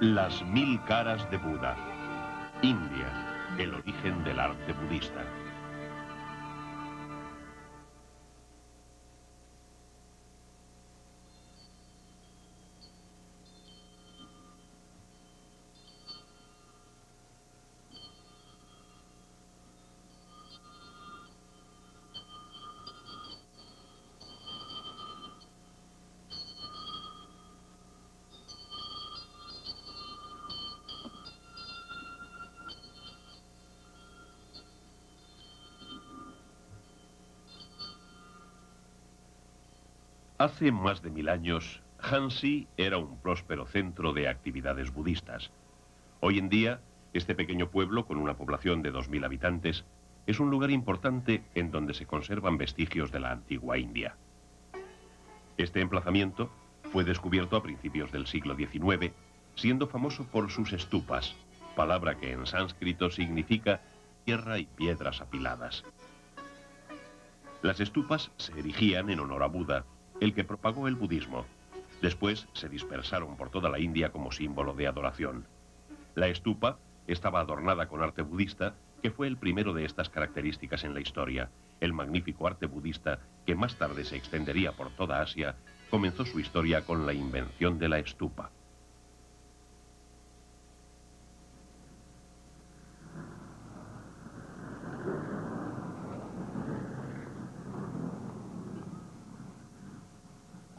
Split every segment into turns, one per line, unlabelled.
Las 1000 caras de Buda. India, el origen del arte budista. Hace más de 1000 años, Hansi era un próspero centro de actividades budistas. Hoy en día, este pequeño pueblo, con una población de 2000 habitantes, es un lugar importante en donde se conservan vestigios de la antigua India. Este emplazamiento fue descubierto a principios del siglo XIX, siendo famoso por sus stupas, palabra que en sánscrito significa tierra y piedras apiladas. Las stupas se erigían en honor a Buda, el que propagó el budismo. Después se dispersaron por toda la India como símbolo de adoración. La stupa estaba adornada con arte budista, que fue el primero de estas características en la historia. El magnífico arte budista, que más tarde se extendería por toda Asia, comenzó su historia con la invención de la stupa.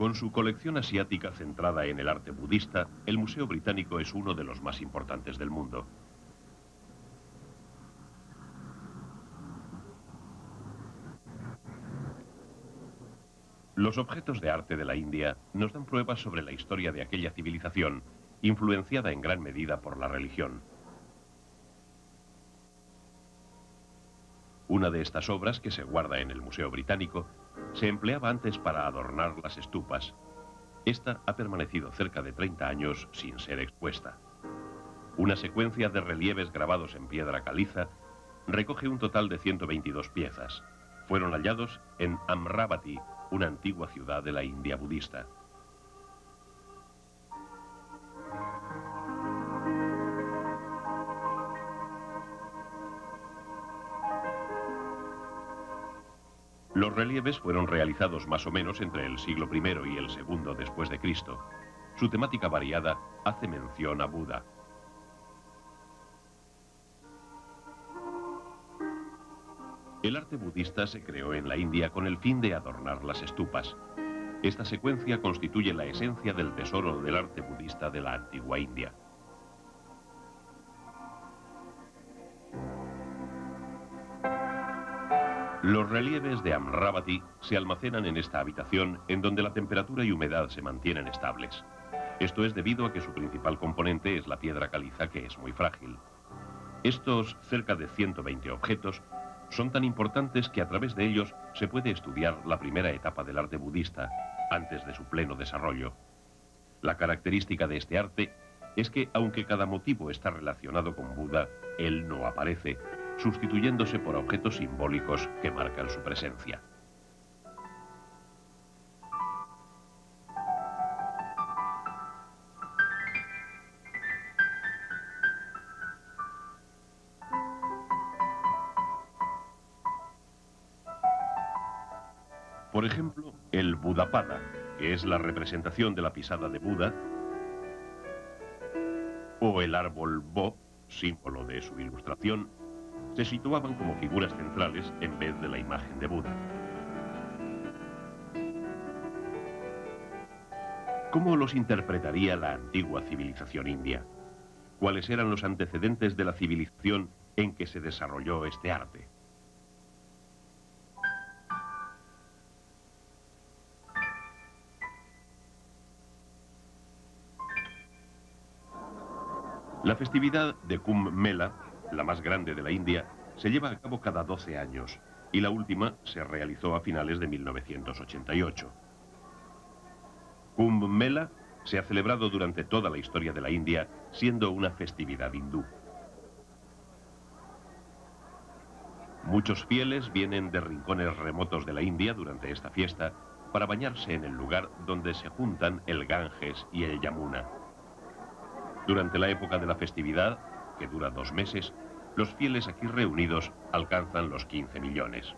Con su colección asiática centrada en el arte budista, el Museo Británico es uno de los más importantes del mundo. Los objetos de arte de la India nos dan pruebas sobre la historia de aquella civilización, influenciada en gran medida por la religión. Una de estas obras, que se guarda en el Museo Británico, se empleaba antes para adornar las stupas. Esta ha permanecido cerca de 30 años sin ser expuesta. Una secuencia de relieves grabados en piedra caliza recoge un total de 122 piezas. Fueron hallados en Amravati, una antigua ciudad de la India budista. Los relieves fueron realizados más o menos entre el siglo I y el II después de Cristo. Su temática variada hace mención a Buda. El arte budista se creó en la India con el fin de adornar las stupas. Esta secuencia constituye la esencia del tesoro del arte budista de la antigua India. Los relieves de Amravati se almacenan en esta habitación, en donde la temperatura y humedad se mantienen estables. Esto es debido a que su principal componente es la piedra caliza, que es muy frágil. Estos cerca de 120 objetos son tan importantes que a través de ellos se puede estudiar la primera etapa del arte budista, antes de su pleno desarrollo. La característica de este arte es que, aunque cada motivo está relacionado con Buda, él no aparece, sustituyéndose por objetos simbólicos que marcan su presencia. Por ejemplo, el Budapada, que es la representación de la pisada de Buda, o el árbol Bo, símbolo de su ilustración, se situaban como figuras centrales en vez de la imagen de Buda. ¿Cómo los interpretaría la antigua civilización india? ¿Cuáles eran los antecedentes de la civilización en que se desarrolló este arte? La festividad de Kumbh Mela, la más grande de la India, se lleva a cabo cada 12 años y la última se realizó a finales de 1988. Kumbh Mela se ha celebrado durante toda la historia de la India, siendo una festividad hindú. Muchos fieles vienen de rincones remotos de la India durante esta fiesta para bañarse en el lugar donde se juntan el Ganges y el Yamuna. Durante la época de la festividad, que dura 2 meses, los fieles aquí reunidos alcanzan los 15 millones.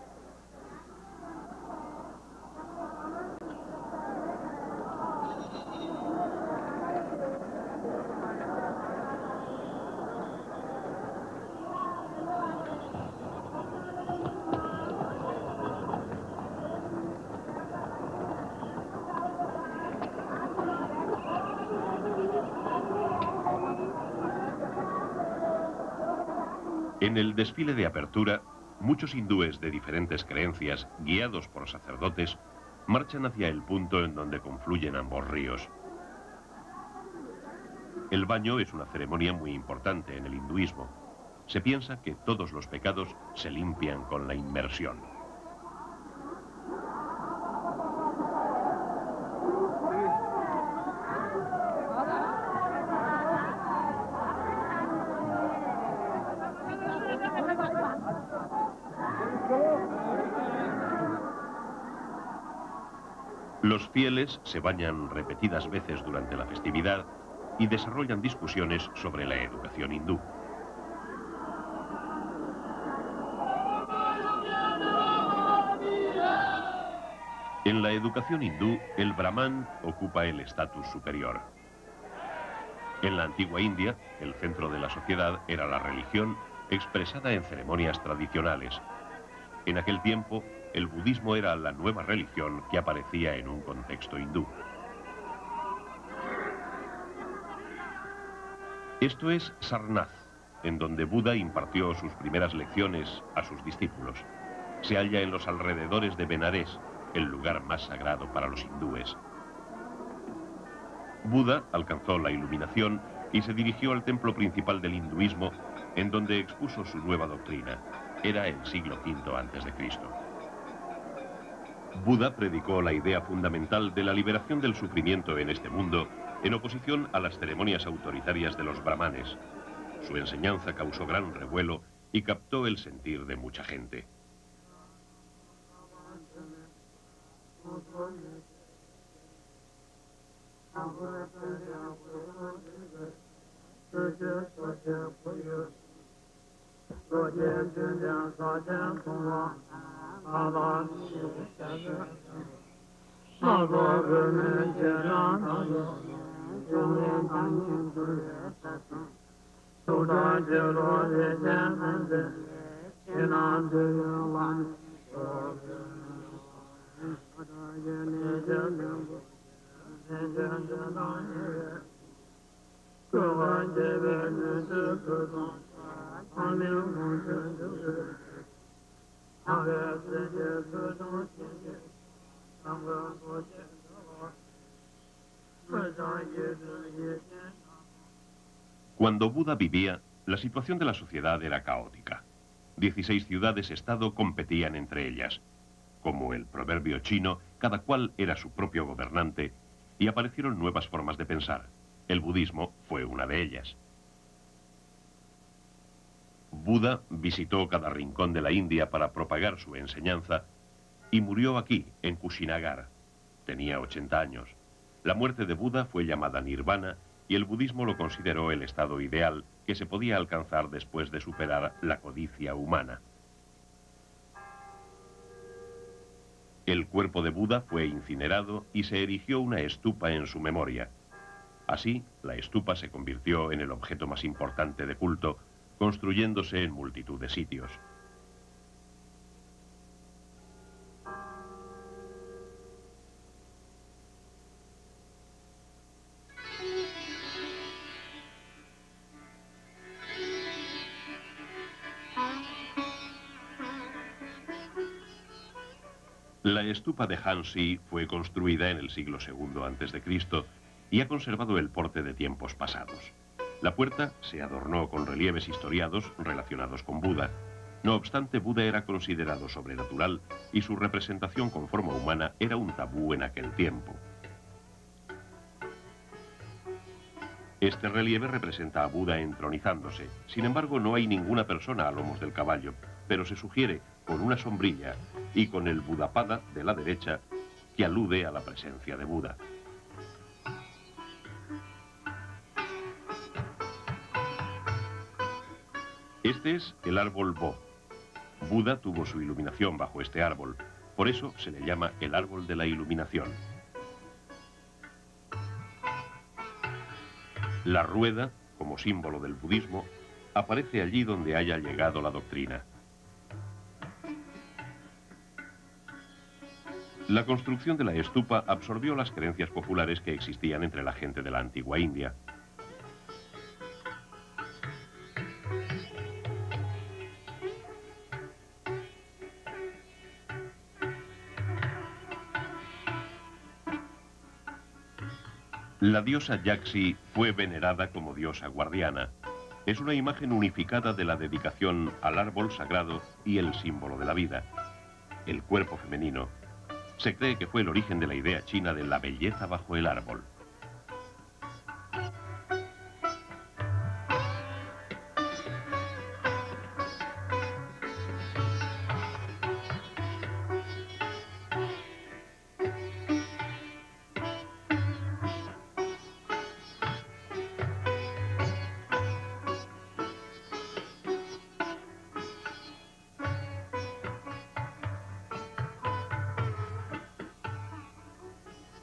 En el desfile de apertura, muchos hindúes de diferentes creencias, guiados por sacerdotes, marchan hacia el punto en donde confluyen ambos ríos. El baño es una ceremonia muy importante en el hinduismo. Se piensa que todos los pecados se limpian con la inmersión. Los fieles se bañan repetidas veces durante la festividad y desarrollan discusiones sobre la educación hindú. En la educación hindú, el brahman ocupa el estatus superior. En la antigua India, el centro de la sociedad era la religión expresada en ceremonias tradicionales. En aquel tiempo, el budismo era la nueva religión que aparecía en un contexto hindú. Esto es Sarnath, en donde Buda impartió sus primeras lecciones a sus discípulos. Se halla en los alrededores de Benares, el lugar más sagrado para los hindúes. Buda alcanzó la iluminación y se dirigió al templo principal del hinduismo, en donde expuso su nueva doctrina. Era el siglo V a.C. Buda predicó la idea fundamental de la liberación del sufrimiento en este mundo, en oposición a las ceremonias autoritarias de los brahmanes. Su enseñanza causó gran revuelo y captó el sentir de mucha gente. Cuando Buda vivía, la situación de la sociedad era caótica. 16 ciudades-estado competían entre ellas. Como el proverbio chino, cada cual era su propio gobernante, y aparecieron nuevas formas de pensar. El budismo fue una de ellas. Buda visitó cada rincón de la India para propagar su enseñanza y murió aquí, en Kushinagar. Tenía 80 años. La muerte de Buda fue llamada nirvana y el budismo lo consideró el estado ideal que se podía alcanzar después de superar la codicia humana. El cuerpo de Buda fue incinerado y se erigió una estupa en su memoria. Así, la estupa se convirtió en el objeto más importante de culto, construyéndose en multitud de sitios. La estupa de Hansi fue construida en el siglo II a.C. y ha conservado el porte de tiempos pasados. La puerta se adornó con relieves historiados relacionados con Buda. No obstante, Buda era considerado sobrenatural y su representación con forma humana era un tabú en aquel tiempo. Este relieve representa a Buda entronizándose. Sin embargo, no hay ninguna persona a lomos del caballo, pero se sugiere con una sombrilla y con el Budapada de la derecha que alude a la presencia de Buda. Este es el árbol Bo. Buda tuvo su iluminación bajo este árbol. Por eso se le llama el árbol de la iluminación. La rueda, como símbolo del budismo, aparece allí donde haya llegado la doctrina. La construcción de la estupa absorbió las creencias populares que existían entre la gente de la antigua India. La diosa Yakshi fue venerada como diosa guardiana. Es una imagen unificada de la dedicación al árbol sagrado y el símbolo de la vida, el cuerpo femenino. Se cree que fue el origen de la idea china de la belleza bajo el árbol.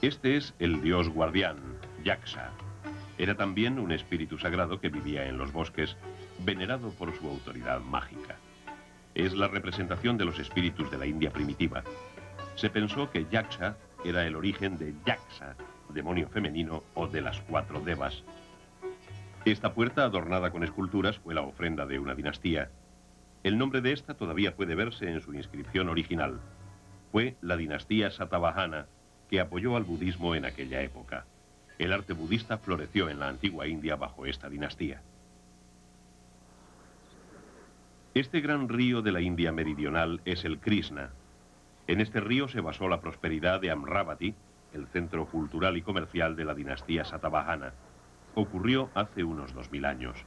Este es el dios guardián, Yaksha. Era también un espíritu sagrado que vivía en los bosques, venerado por su autoridad mágica. Es la representación de los espíritus de la India primitiva. Se pensó que Yaksha era el origen de Yaksa, demonio femenino, o de las 4 devas. Esta puerta adornada con esculturas fue la ofrenda de una dinastía. El nombre de esta todavía puede verse en su inscripción original. Fue la dinastía Satavahana, que apoyó al budismo en aquella época. El arte budista floreció en la antigua India bajo esta dinastía. Este gran río de la India meridional es el Krishna. En este río se basó la prosperidad de Amravati, el centro cultural y comercial de la dinastía Satavahana. Ocurrió hace unos 2000 años.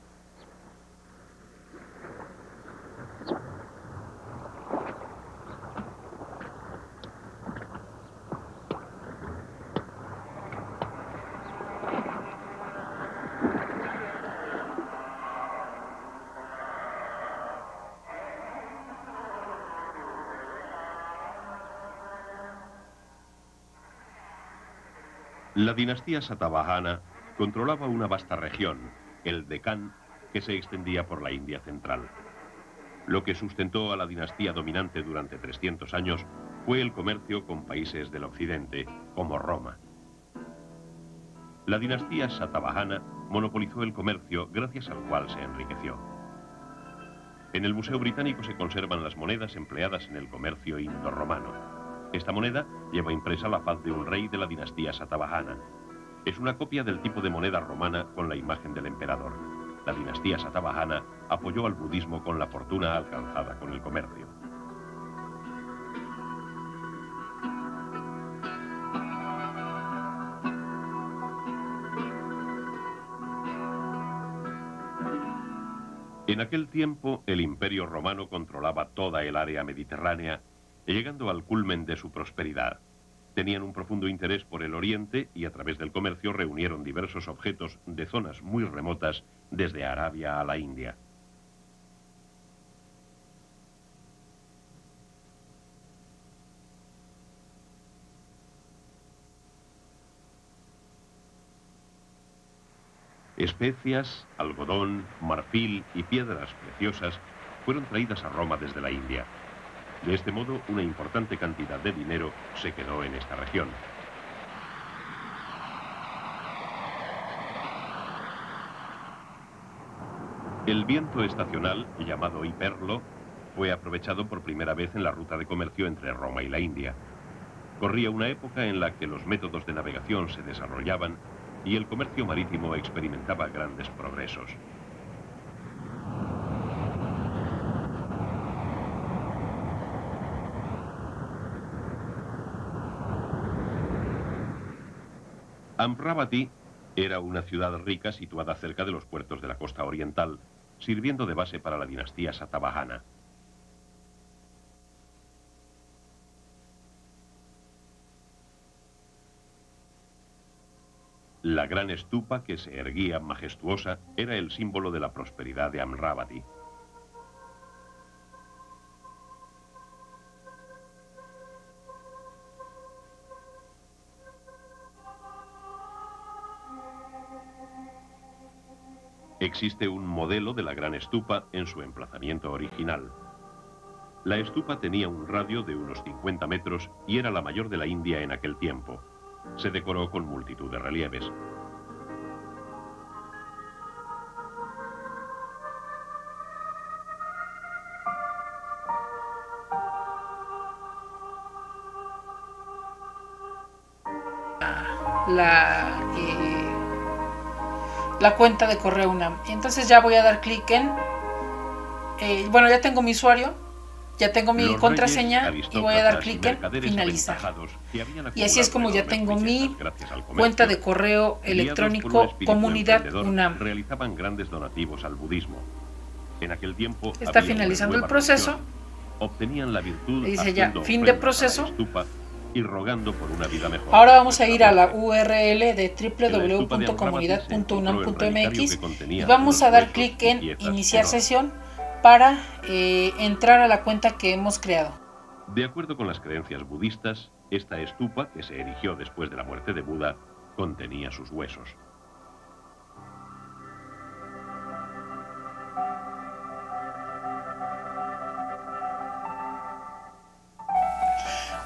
La dinastía Satavahana controlaba una vasta región, el Deccan, que se extendía por la India central. Lo que sustentó a la dinastía dominante durante 300 años fue el comercio con países del occidente, como Roma. La dinastía Satavahana monopolizó el comercio, gracias al cual se enriqueció. En el Museo Británico se conservan las monedas empleadas en el comercio indo-romano. Esta moneda lleva impresa la faz de un rey de la dinastía Satavahana. Es una copia del tipo de moneda romana con la imagen del emperador. La dinastía Satavahana apoyó al budismo con la fortuna alcanzada con el comercio. En aquel tiempo, el Imperio Romano controlaba toda el área mediterránea, llegando al culmen de su prosperidad. Tenían un profundo interés por el Oriente y a través del comercio reunieron diversos objetos de zonas muy remotas, desde Arabia a la India. Especias, algodón, marfil y piedras preciosas fueron traídas a Roma desde la India. De este modo, una importante cantidad de dinero se quedó en esta región. El viento estacional, llamado hiperlo, fue aprovechado por primera vez en la ruta de comercio entre Roma y la India. Corría una época en la que los métodos de navegación se desarrollaban y el comercio marítimo experimentaba grandes progresos. Amravati era una ciudad rica situada cerca de los puertos de la costa oriental, sirviendo de base para la dinastía Satavahana. La gran estupa que se erguía majestuosa era el símbolo de la prosperidad de Amravati. Existe un modelo de la gran estupa en su emplazamiento original. La estupa tenía un radio de unos 50 metros y era la mayor de la India en aquel tiempo. Se decoró con multitud de relieves.
La cuenta de correo UNAM. Entonces ya voy a dar clic en bueno, ya tengo mi usuario, ya tengo mi contraseña y voy a dar clic en finalizar. Y así es como ya tengo mi cuenta de correo electrónico Comunidad UNAM.
Realizaban grandes donativos al budismo. En aquel tiempo
está finalizando el proceso.
Obtenían la virtud,
dice ya fin de proceso.
Y rogando por una vida mejor.
Ahora vamos a ir a la URL de www.comunidad.unam.mx y vamos a dar clic en iniciar sesión para entrar a la cuenta que hemos creado.
De acuerdo con las creencias budistas, esta estupa, que se erigió después de la muerte de Buda, contenía sus huesos.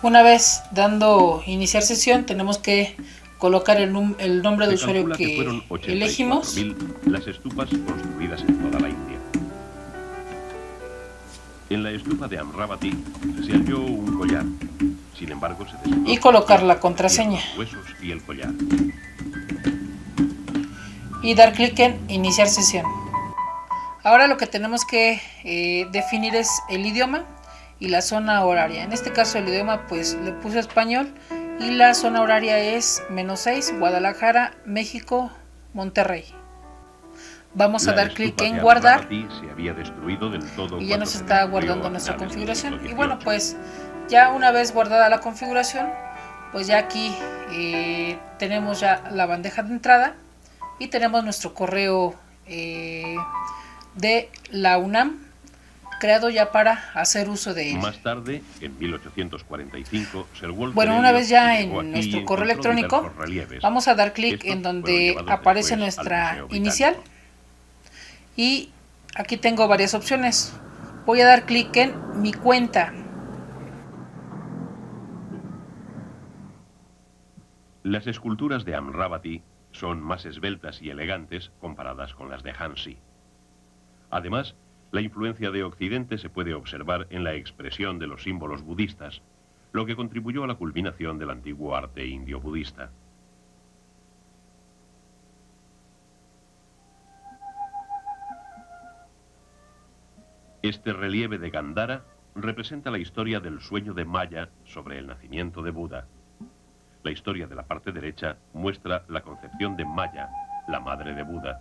Una vez dando iniciar sesión, tenemos que colocar el nombre de usuario que elegimos.
Las estupas construidas en toda la India. En la estupa de Amravati se halló un collar. Sin embargo, se descubrió
y colocar la contraseña.
Los huesos y el collar.
Y dar clic en iniciar sesión. Ahora lo que tenemos que definir es el idioma y la zona horaria. En este caso el idioma pues le puse español y la zona horaria es -6, Guadalajara, México, Monterrey. Vamos a dar clic en guardar
y
ya nos está guardando nuestra configuración. Y bueno, pues ya una vez guardada la configuración, pues ya aquí tenemos ya la bandeja de entrada y tenemos nuestro correo de la UNAM creado ya para hacer uso de él.
Más tarde, en 1845,
bueno, una vez ya en nuestro correo electrónico, vamos a dar clic en donde aparece nuestra inicial. Y aquí tengo varias opciones. Voy a dar clic en mi cuenta.
Las esculturas de Amravati son más esbeltas y elegantes comparadas con las de Hansi. Además, la influencia de Occidente se puede observar en la expresión de los símbolos budistas, lo que contribuyó a la culminación del antiguo arte indio-budista. Este relieve de Gandhara representa la historia del sueño de Maya sobre el nacimiento de Buda. La historia de la parte derecha muestra la concepción de Maya, la madre de Buda.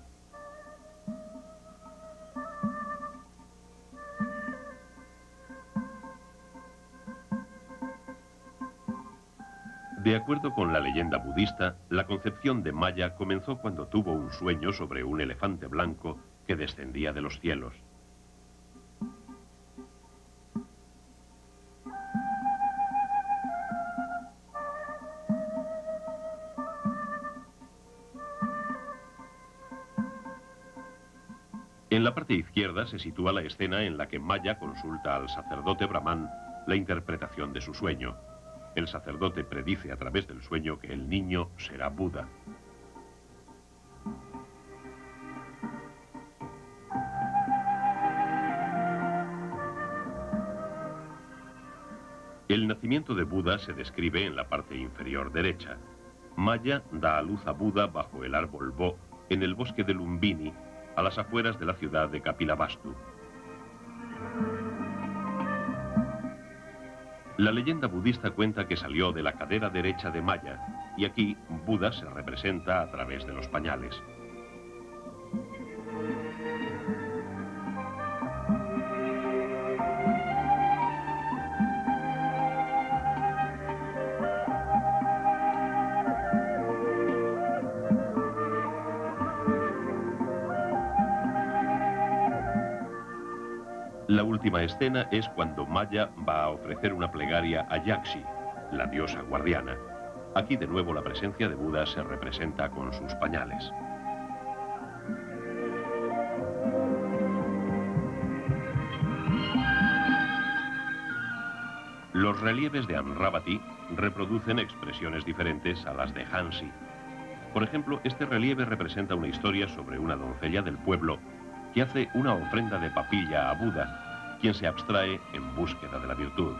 De acuerdo con la leyenda budista, la concepción de Maya comenzó cuando tuvo un sueño sobre un elefante blanco que descendía de los cielos. En la parte izquierda se sitúa la escena en la que Maya consulta al sacerdote brahman la interpretación de su sueño. El sacerdote predice a través del sueño que el niño será Buda. El nacimiento de Buda se describe en la parte inferior derecha. Maya da a luz a Buda bajo el árbol Bo, en el bosque de Lumbini, a las afueras de la ciudad de Kapilavastu. La leyenda budista cuenta que salió de la cadera derecha de Maya, y aquí Buda se representa a través de los pañales. La última escena es cuando Maya va a ofrecer una plegaria a Yakshi, la diosa guardiana. Aquí de nuevo la presencia de Buda se representa con sus pañales. Los relieves de Amravati reproducen expresiones diferentes a las de Jhansi. Por ejemplo, este relieve representa una historia sobre una doncella del pueblo que hace una ofrenda de papilla a Buda, quien se abstrae en búsqueda de la virtud.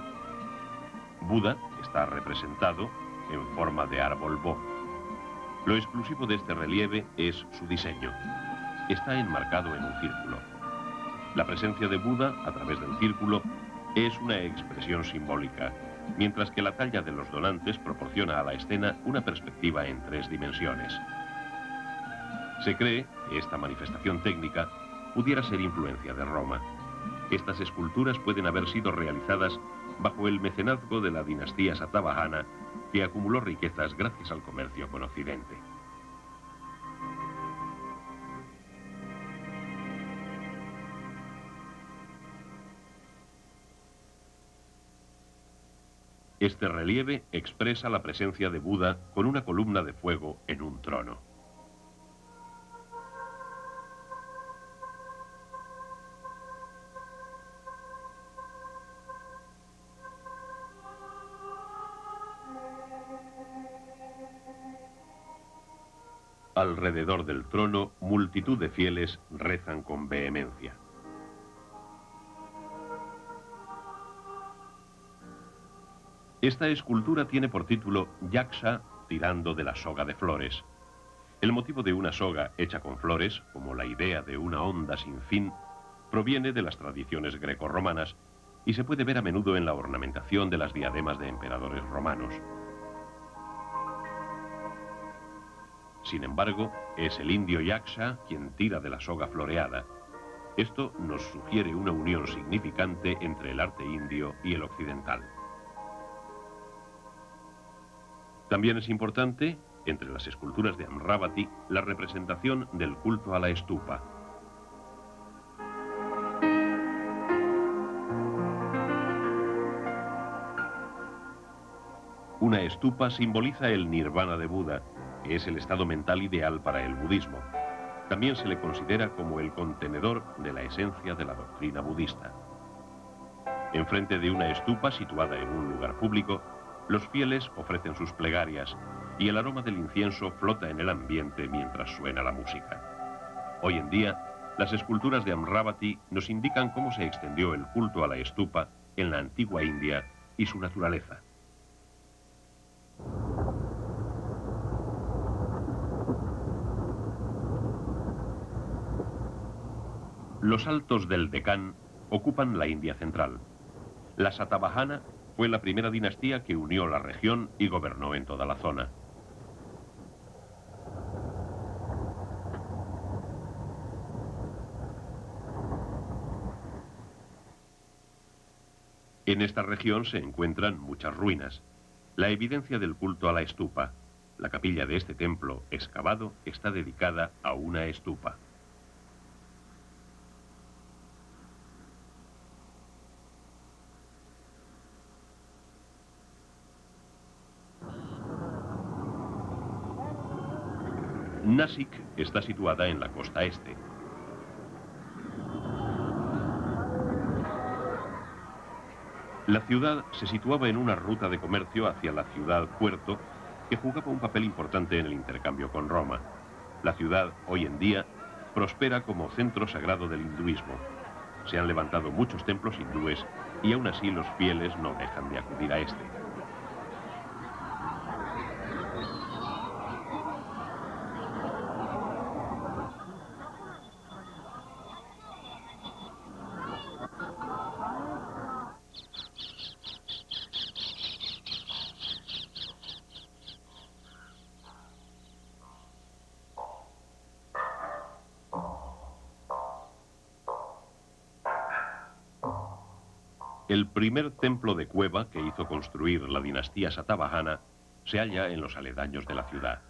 Buda está representado en forma de árbol bo. Lo exclusivo de este relieve es su diseño. Está enmarcado en un círculo. La presencia de Buda a través del círculo es una expresión simbólica, mientras que la talla de los donantes proporciona a la escena una perspectiva en 3 dimensiones. Se cree que esta manifestación técnica pudiera ser influencia de Roma. Estas esculturas pueden haber sido realizadas bajo el mecenazgo de la dinastía Satavahana, que acumuló riquezas gracias al comercio con Occidente. Este relieve expresa la presencia de Buda con una columna de fuego en un trono. Alrededor del trono, multitud de fieles rezan con vehemencia. Esta escultura tiene por título Yaksha tirando de la soga de flores. El motivo de una soga hecha con flores, como la idea de una onda sin fin, proviene de las tradiciones grecorromanas y se puede ver a menudo en la ornamentación de las diademas de emperadores romanos. Sin embargo, es el indio Yaksha quien tira de la soga floreada. Esto nos sugiere una unión significante entre el arte indio y el occidental. También es importante, entre las esculturas de Amravati, la representación del culto a la estupa. Una estupa simboliza el nirvana de Buda, que es el estado mental ideal para el budismo. También se le considera como el contenedor de la esencia de la doctrina budista. Enfrente de una estupa situada en un lugar público, los fieles ofrecen sus plegarias y el aroma del incienso flota en el ambiente mientras suena la música. Hoy en día, las esculturas de Amravati nos indican cómo se extendió el culto a la estupa en la antigua India y su naturaleza. Los altos del Deccan ocupan la India central. La Satavahana fue la primera dinastía que unió la región y gobernó en toda la zona. En esta región se encuentran muchas ruinas. La evidencia del culto a la estupa. La capilla de este templo excavado está dedicada a una estupa. Nashik está situada en la costa este. La ciudad se situaba en una ruta de comercio hacia la ciudad-puerto que jugaba un papel importante en el intercambio con Roma. La ciudad, hoy en día, prospera como centro sagrado del hinduismo. Se han levantado muchos templos hindúes y aún así los fieles no dejan de acudir a este. El primer templo de cueva que hizo construir la dinastía Satavahana se halla en los aledaños de la ciudad.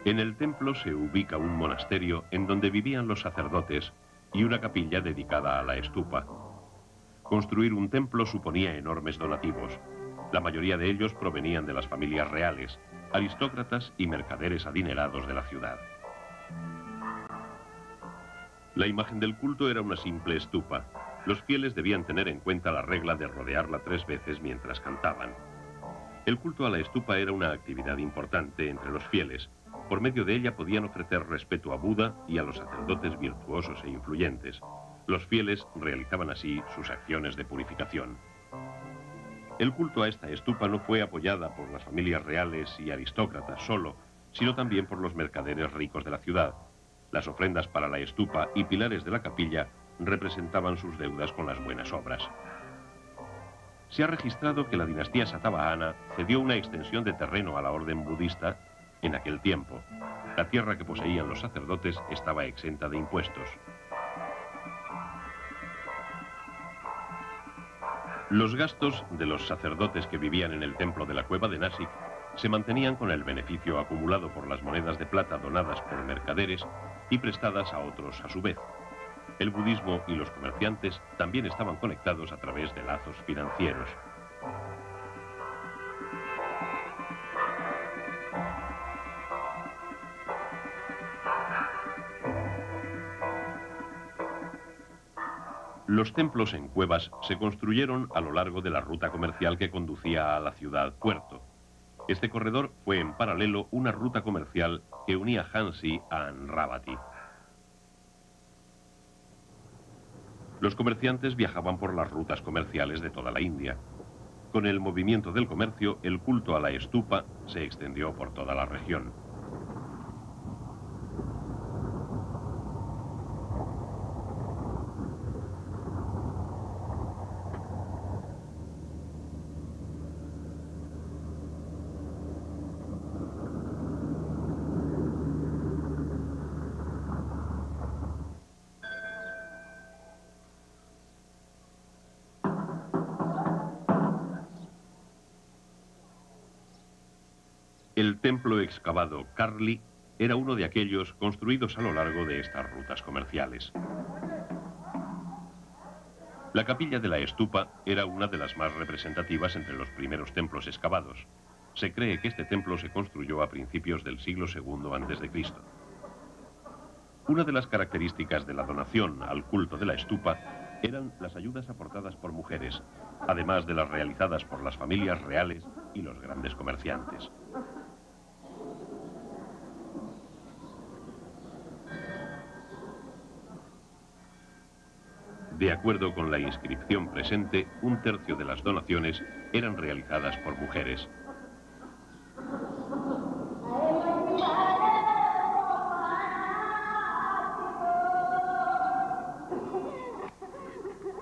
En el templo se ubica un monasterio en donde vivían los sacerdotes y una capilla dedicada a la estupa. Construir un templo suponía enormes donativos. La mayoría de ellos provenían de las familias reales, aristócratas y mercaderes adinerados de la ciudad. La imagen del culto era una simple estupa. Los fieles debían tener en cuenta la regla de rodearla 3 veces mientras cantaban. El culto a la estupa era una actividad importante entre los fieles. Por medio de ella podían ofrecer respeto a Buda y a los sacerdotes virtuosos e influyentes. Los fieles realizaban así sus acciones de purificación. El culto a esta estupa no fue apoyada por las familias reales y aristócratas solo, sino también por los mercaderes ricos de la ciudad. Las ofrendas para la estupa y pilares de la capilla representaban sus deudas con las buenas obras. Se ha registrado que la dinastía Satavahana cedió una extensión de terreno a la orden budista en aquel tiempo. La tierra que poseían los sacerdotes estaba exenta de impuestos. Los gastos de los sacerdotes que vivían en el templo de la cueva de Nasik se mantenían con el beneficio acumulado por las monedas de plata donadas por mercaderes y prestadas a otros a su vez. El budismo y los comerciantes también estaban conectados a través de lazos financieros. Los templos en cuevas se construyeron a lo largo de la ruta comercial que conducía a la ciudad-puerto. Este corredor fue en paralelo una ruta comercial que unía Jhansi a Amravati. Los comerciantes viajaban por las rutas comerciales de toda la India. Con el movimiento del comercio, el culto a la estupa se extendió por toda la región. El templo excavado Karli era uno de aquellos construidos a lo largo de estas rutas comerciales. La capilla de la estupa era una de las más representativas entre los primeros templos excavados. Se cree que este templo se construyó a principios del siglo II a.C. Una de las características de la donación al culto de la estupa eran las ayudas aportadas por mujeres, además de las realizadas por las familias reales y los grandes comerciantes. De acuerdo con la inscripción presente, 1/3 de las donaciones eran realizadas por mujeres.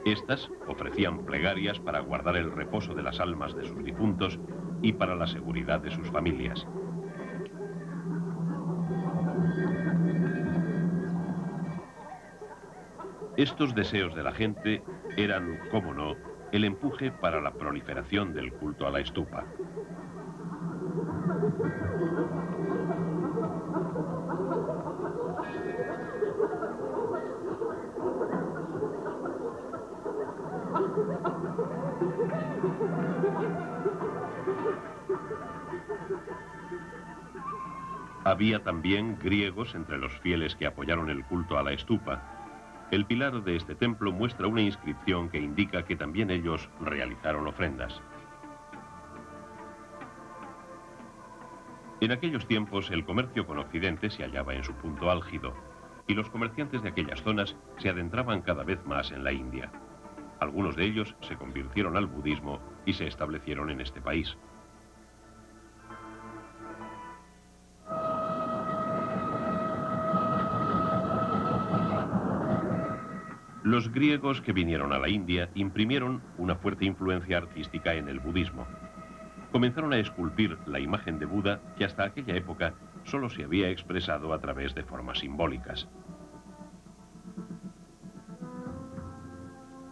Estas ofrecían plegarias para guardar el reposo de las almas de sus difuntos y para la seguridad de sus familias. Estos deseos de la gente eran, como no, el empuje para la proliferación del culto a la estupa. Había también griegos entre los fieles que apoyaron el culto a la estupa. El pilar de este templo muestra una inscripción que indica que también ellos realizaron ofrendas. En aquellos tiempos el comercio con Occidente se hallaba en su punto álgido y los comerciantes de aquellas zonas se adentraban cada vez más en la India. Algunos de ellos se convirtieron al budismo y se establecieron en este país. Los griegos que vinieron a la India imprimieron una fuerte influencia artística en el budismo. Comenzaron a esculpir la imagen de Buda que hasta aquella época solo se había expresado a través de formas simbólicas.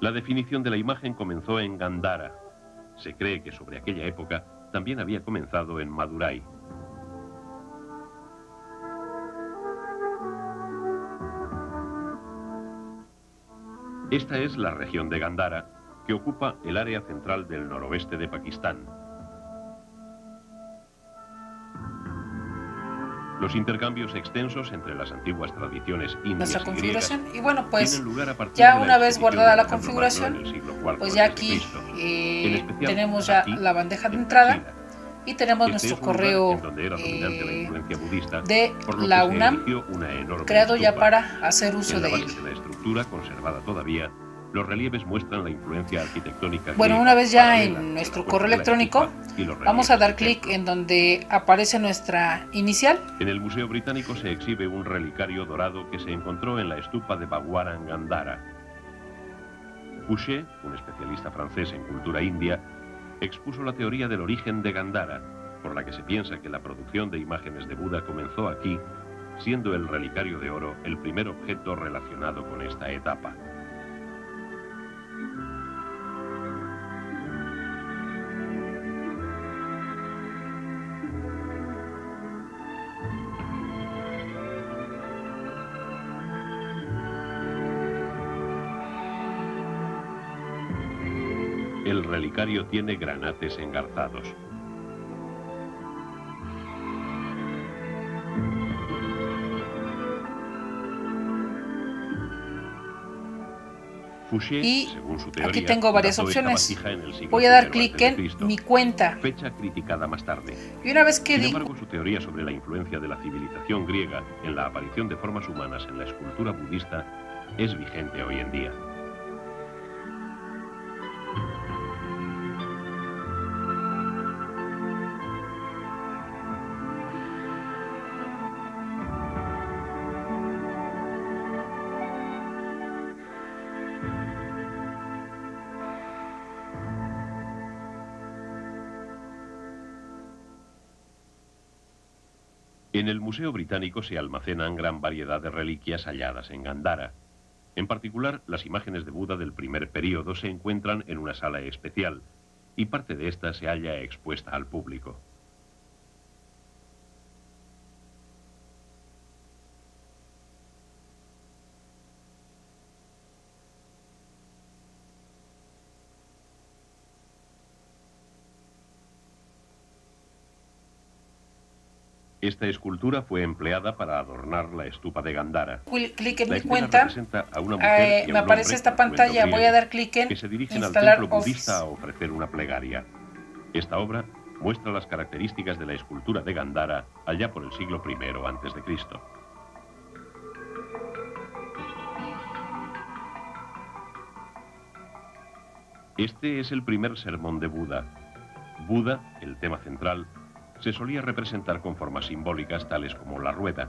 La definición de la imagen comenzó en Gandhara. Se cree que sobre aquella época también había comenzado en Madurai. Esta es la región de Gandhara, que ocupa el área central del noroeste de Pakistán. Los intercambios extensos entre las antiguas tradiciones indias
nuestra configuración.
y griegas
y bueno, pues
tienen lugar a partir
ya
de
una vez guardada la
expedición de Alejandro
configuración,
Magno en el siglo IV
pues ya aquí
a.C. En especial,
tenemos ya
aquí,
la bandeja de
en
entrada
Taxila.
y tenemos
Este
nuestro
es un lugar
correo
en donde era dominante la influencia budista,
de
por lo
la
que se
UNAM,
erigió una enorme
creado ya
estupa.
para hacer uso
En la
de
base
él.
de la estructura, conservada todavía, los relieves muestran la influencia arquitectónica
Bueno,
griega,
una vez ya
paralela
en
a
nuestro
la
correo
puesta de la
electrónico,
estupa y los
vamos a
relieves
dar
del
clic
templo.
en donde aparece nuestra inicial.
En el Museo Británico se exhibe un relicario dorado que se encontró en la estupa de Bhagwaran Gandhara. Fouché, un especialista francés en cultura india, expuso la teoría del origen de Gandhara, por la que se piensa que la producción de imágenes de Buda comenzó aquí, siendo el relicario de oro el primer objeto relacionado con esta etapa. El relicario tiene granates engarzados. Fouché,
Y
según su teoría,
aquí tengo varias
dató esta
opciones.
vasija en el siglo
Voy a dar
I
clic
a.C.,
en mi cuenta.
fecha criticada más tarde.
Y una vez que
Sin
digo,
embargo, su teoría sobre la influencia de la civilización griega en la aparición de formas humanas en la escultura budista es vigente hoy en día. En el Museo Británico se almacenan gran variedad de reliquias halladas en Gandhara. En particular, las imágenes de Buda del primer período se encuentran en una sala especial, y parte de esta se halla expuesta al público. Esta escultura fue empleada para adornar la estupa de Gandhara.
clic en
La
mi
escena
cuenta,
representa a una mujer y a
me
un
aparece
hombre,
esta
atuendo
pantalla. Voy a
griego,
dar clic en
que se dirigen al
instalar
templo
Office.
budista a ofrecer una plegaria. Esta obra muestra las características de la escultura de Gandhara allá por el siglo I a.C. Este es el primer sermón de Buda. Buda, el tema central, se solía representar con formas simbólicas tales como la rueda.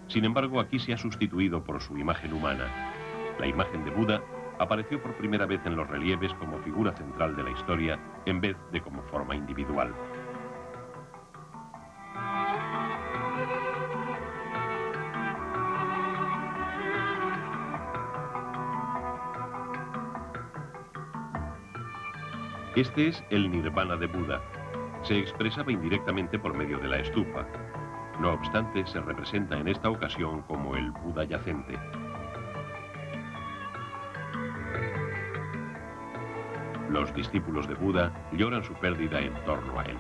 Sin embargo, aquí se ha sustituido por su imagen humana. La imagen de Buda apareció por primera vez en los relieves como figura central de la historia en vez de como forma individual. Este es el Nirvana de Buda. Se expresaba indirectamente por medio de la estupa. No obstante, se representa en esta ocasión como el Buda yacente. Los discípulos de Buda lloran su pérdida en torno a él.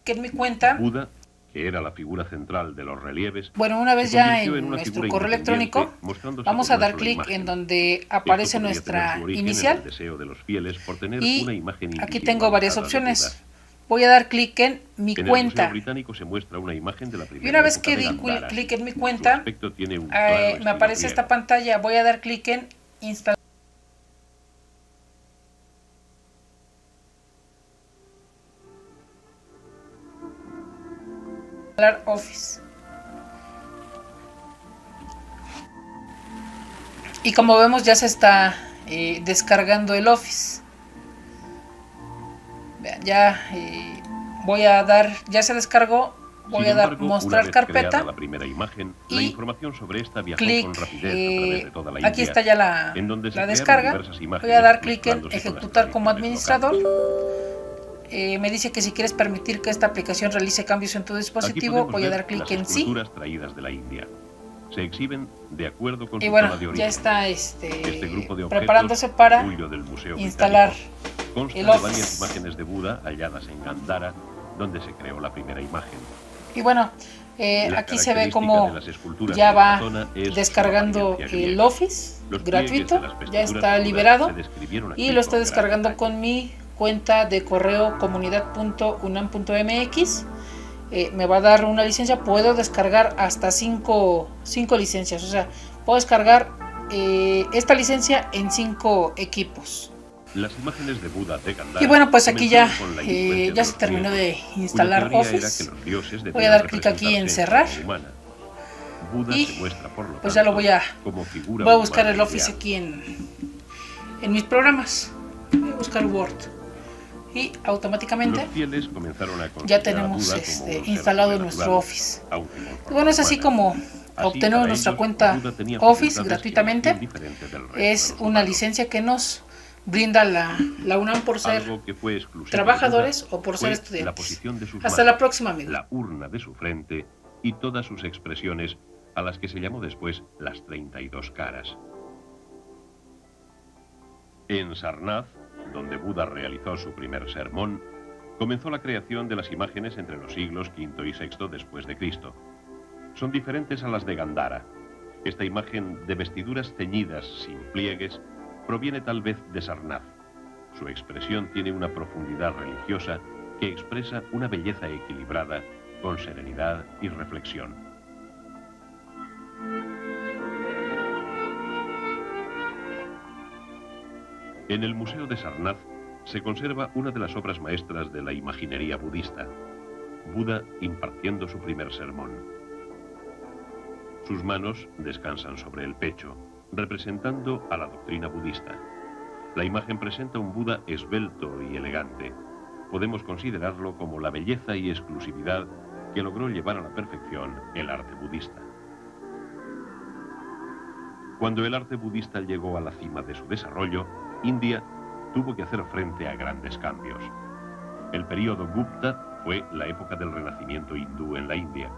En mi cuenta,
Buda, que era la figura central de los relieves,
bueno, una vez
se
ya
convirtió
en
una
nuestro
figura
correo
independiente,
electrónico,
mostrándose
vamos
por
a dar
una sola
clic
imagen.
en donde
Esto
aparece
podría tener
nuestra
su origen en el
inicial.
deseo de los fieles por tener
Y
una imagen
aquí tengo varias
individualizada de
opciones.
Buda.
Voy a dar clic en mi
En el
cuenta.
Museo Británico se muestra una imagen de la primera
Y una vez
época
que
de
di
Gandhara.
clic en mi
Su
cuenta,
aspecto tiene un claro
me
estilo
aparece
griego.
esta pantalla. Voy a dar clic en instalar Office. Y como vemos, ya se está descargando el Office. Vean, ya voy a dar, ya se descargó. voy a dar mostrar carpeta
la primera imagen,
y
la información sobre esta viajó
clic,
con rapidez a través de toda la India,
aquí está ya la descarga. Voy a dar clic en ejecutar como administrador. Me dice que si quieres permitir que esta aplicación realice cambios en tu dispositivo, voy a dar clic en sí.
Traídas de la India. Se exhiben de acuerdo con
y
su
bueno,
zona de origen.
ya está
grupo de
preparándose para
del Museo
instalar
consta
el
de
Office.
varias imágenes de Buda halladas en Gandhara, donde se creó la primera imagen.
Y bueno, aquí se ve cómo ya va descargando el Office gratuito, ya está liberado y lo estoy descargando con mi cuenta de correo comunidad.unam.mx. Me va a dar una licencia, puedo descargar hasta 5 licencias, o sea, puedo descargar esta licencia en 5 equipos.
Las imágenes de Buda de Gandhara.
Y bueno, pues aquí ya se terminó de instalar Office. Voy a dar clic aquí en cerrar. Y pues ya lo voy a buscar el Office aquí en mis programas. Voy a buscar Word. Y automáticamente ya tenemos instalado nuestro Office. Y bueno, es así como obtenemos nuestra cuenta Office gratuitamente. Es una licencia que nos brinda la UNAM por ser trabajadores o por ser estudiantes. Hasta la próxima, amigos.
La urna de su frente y todas sus expresiones, a las que se llamó después las 32 caras. En Sarnath, donde Buda realizó su primer sermón, comenzó la creación de las imágenes entre los siglos V y VI después de Cristo. Son diferentes a las de Gandhara. Esta imagen de vestiduras ceñidas sin pliegues proviene tal vez de Sarnath. Su expresión tiene una profundidad religiosa que expresa una belleza equilibrada con serenidad y reflexión. En el Museo de Sarnath se conserva una de las obras maestras de la imaginería budista, Buda impartiendo su primer sermón. Sus manos descansan sobre el pecho, representando a la doctrina budista. La imagen presenta un Buda esbelto y elegante. Podemos considerarlo como la belleza y exclusividad que logró llevar a la perfección el arte budista. Cuando el arte budista llegó a la cima de su desarrollo, India tuvo que hacer frente a grandes cambios. El período Gupta fue la época del renacimiento hindú en la India.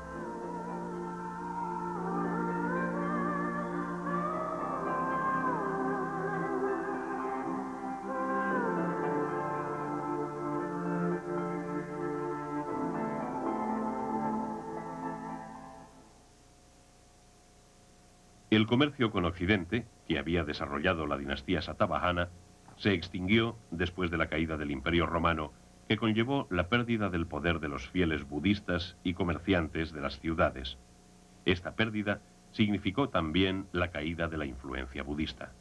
El comercio con Occidente, que había desarrollado la dinastía Satavahana, se extinguió después de la caída del Imperio Romano, que conllevó la pérdida del poder de los fieles budistas y comerciantes de las ciudades. Esta pérdida significó también la caída de la influencia budista.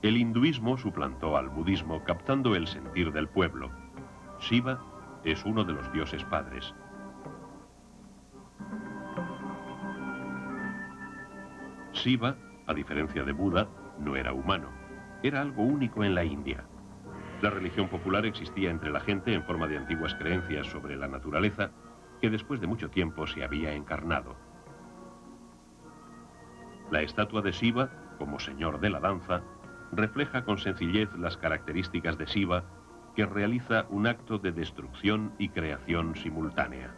El hinduismo suplantó al budismo captando el sentir del pueblo. Shiva es uno de los dioses padres. Shiva, a diferencia de Buda, no era humano. Era algo único en la India. La religión popular existía entre la gente en forma de antiguas creencias sobre la naturaleza que después de mucho tiempo se había encarnado. La estatua de Shiva, como señor de la danza, refleja con sencillez las características de Shiva, que realiza un acto de destrucción y creación simultánea.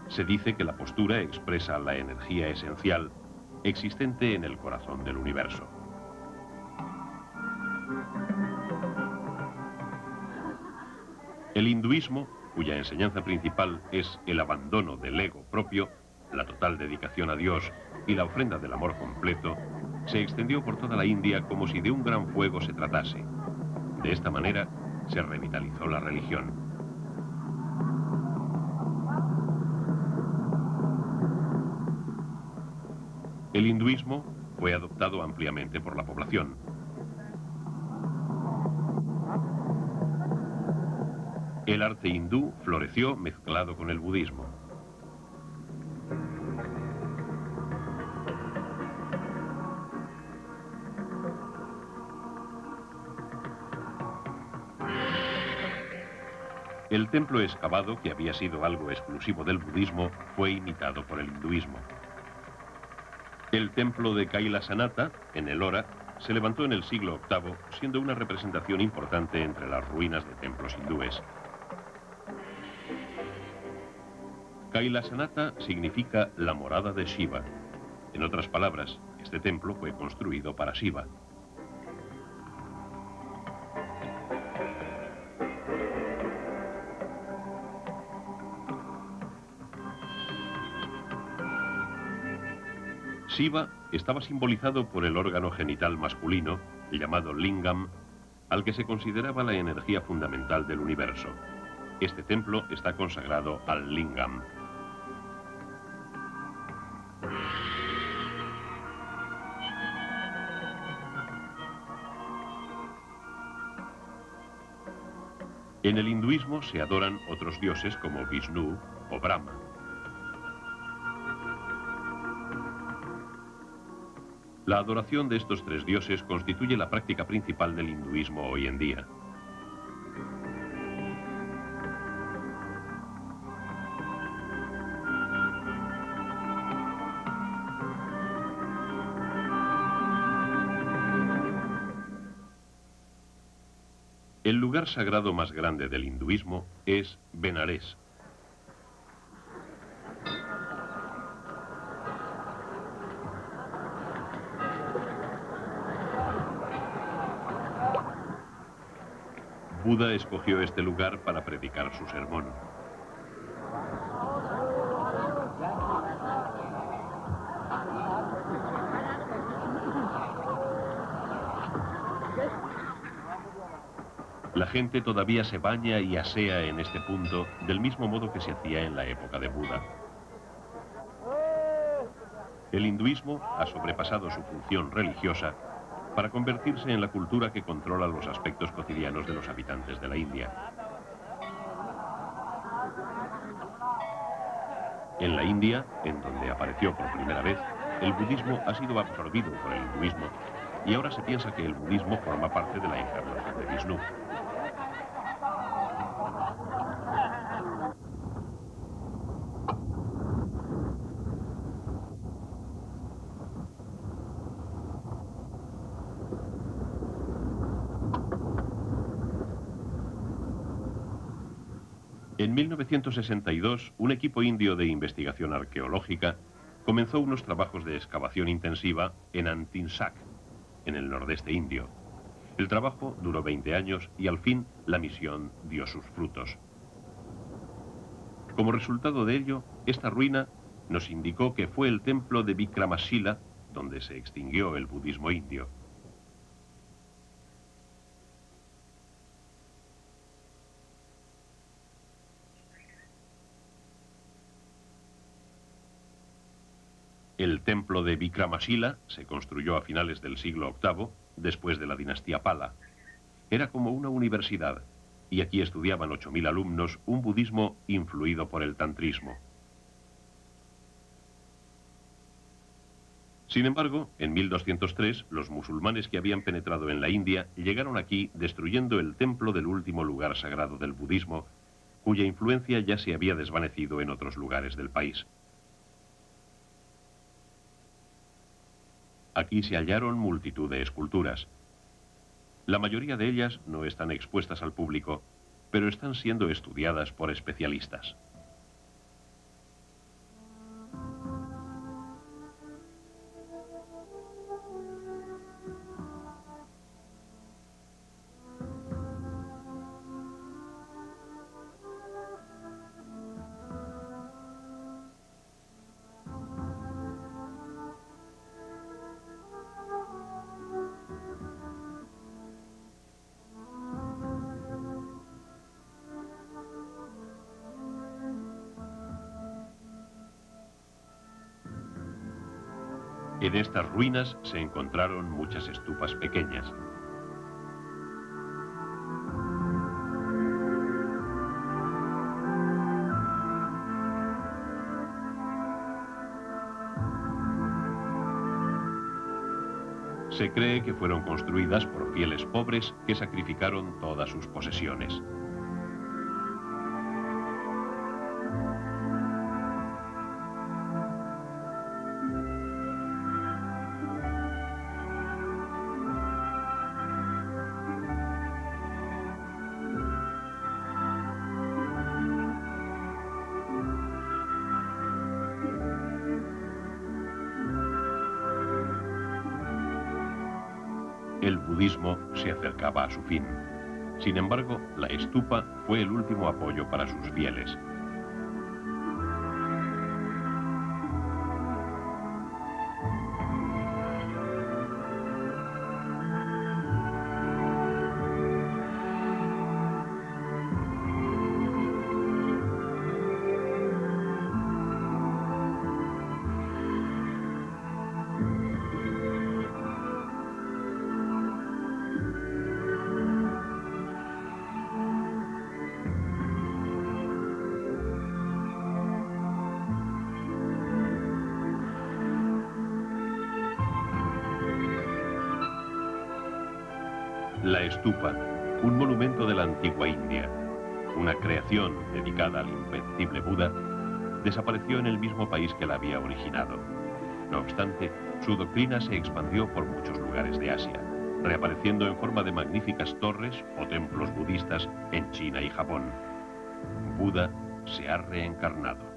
Se dice que la postura expresa la energía esencial existente en el corazón del universo. El hinduismo, cuya enseñanza principal es el abandono del ego propio, la total dedicación a Dios y la ofrenda del amor completo, se extendió por toda la India como si de un gran fuego se tratase. De esta manera se revitalizó la religión. El hinduismo fue adoptado ampliamente por la población. El arte hindú floreció mezclado con el budismo. El templo excavado, que había sido algo exclusivo del budismo, fue imitado por el hinduismo. El templo de Kailasanatha, en Ellora, se levantó en el siglo VIII, siendo una representación importante entre las ruinas de templos hindúes. Kailasanatha significa la morada de Shiva. En otras palabras, este templo fue construido para Shiva. Shiva estaba simbolizado por el órgano genital masculino, llamado Lingam, al que se consideraba la energía fundamental del universo. Este templo está consagrado al Lingam. En el hinduismo se adoran otros dioses como Vishnu o Brahma. La adoración de estos tres dioses constituye la práctica principal del hinduismo hoy en día. El lugar sagrado más grande del hinduismo es Benares. Buda escogió este lugar para predicar su sermón. La gente todavía se baña y asea en este punto del mismo modo que se hacía en la época de Buda. El hinduismo ha sobrepasado su función religiosa para convertirse en la cultura que controla los aspectos cotidianos de los habitantes de la India. En la India, en donde apareció por primera vez, el budismo ha sido absorbido por el hinduismo y ahora se piensa que el budismo forma parte de la encarnación de Vishnu. En 1962, un equipo indio de investigación arqueológica comenzó unos trabajos de excavación intensiva en Antinsak, en el nordeste indio. El trabajo duró 20 años y al fin la misión dio sus frutos. Como resultado de ello, esta ruina nos indicó que fue el templo de Vikramasila donde se extinguió el budismo indio. El templo de Vikramasila se construyó a finales del siglo VIII, después de la dinastía Pala. Era como una universidad, y aquí estudiaban 8.000 alumnos un budismo influido por el tantrismo. Sin embargo, en 1203, los musulmanes que habían penetrado en la India llegaron aquí destruyendo el templo del último lugar sagrado del budismo, cuya influencia ya se había desvanecido en otros lugares del país. Aquí se hallaron multitud de esculturas. La mayoría de ellas no están expuestas al público, pero están siendo estudiadas por especialistas. En estas ruinas se encontraron muchas estupas pequeñas. Se cree que fueron construidas por fieles pobres que sacrificaron todas sus posesiones. El budismo se acercaba a su fin. Sin embargo, la estupa fue el último apoyo para sus fieles. La estupa, un monumento de la antigua India, una creación dedicada al invencible Buda, desapareció en el mismo país que la había originado. No obstante, su doctrina se expandió por muchos lugares de Asia, reapareciendo en forma de magníficas torres o templos budistas en China y Japón. Buda se ha reencarnado.